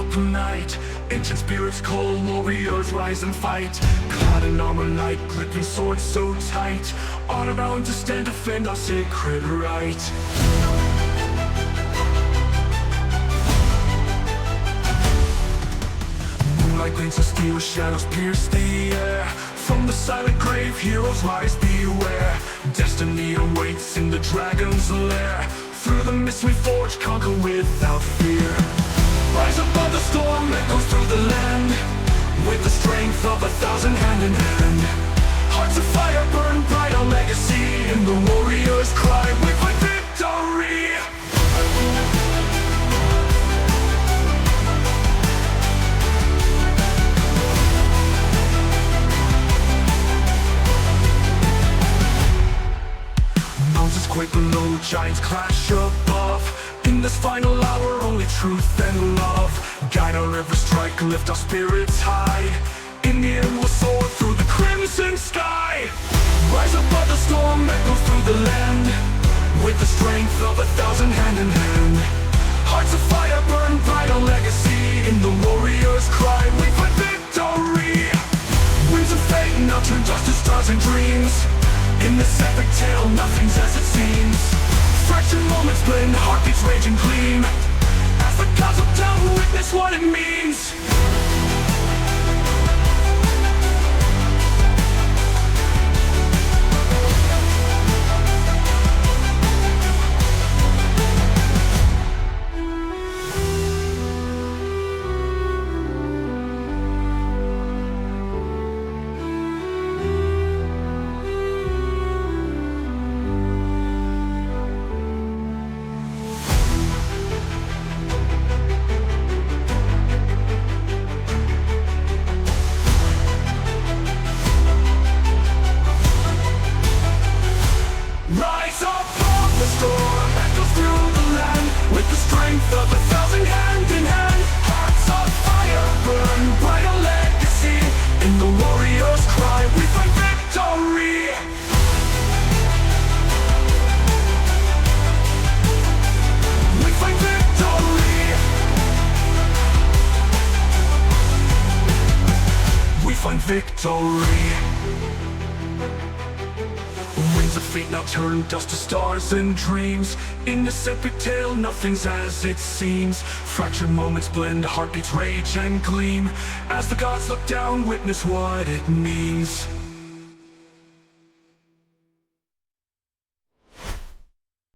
open night. Ancient spirits call, warriors rise and fight. Clad in armor like gripping swords so tight, honor bound to stand, defend our sacred right. Moonlight gleams of steel, shadows pierce the air. From the silent grave, heroes rise, beware. Destiny awaits in the dragon's lair. Through the mist we forge, conquer without fear. Rise above the storm that goes through the land, with the strength of 1,000 hand in hand. Hearts of fire burn bright, our legacy in the warrior's cry. We fight victory. Mountains quake below, giants clash above. In this final hour, only truth and love guide our every strike, lift our spirits high. In the end, we'll soar through the crimson sky. Rise above the storm, echo through the land, with the strength of 1,000 hand in hand. Hearts of fire burn bright, our legacy in the warrior's cry. We fight victory. Winds of fate now turn dust to stars and dreams. In this epic tale, nothing's as it seems. Fractured moments blend, heartbeats rage and gleam. As the gods look down, witness what it means. Rise above the storm, echoes through the land, with the strength of 1,000 hand in hand. Hearts of fire burn bright, a legacy in the warrior's cry. We fight victory. We fight victory. We find victory. Winds of fate now turn dust to stars and dreams. In this epic tale, nothing's as it seems. Fractured moments blend, heartbeats rage and gleam. As the gods look down, witness what it means.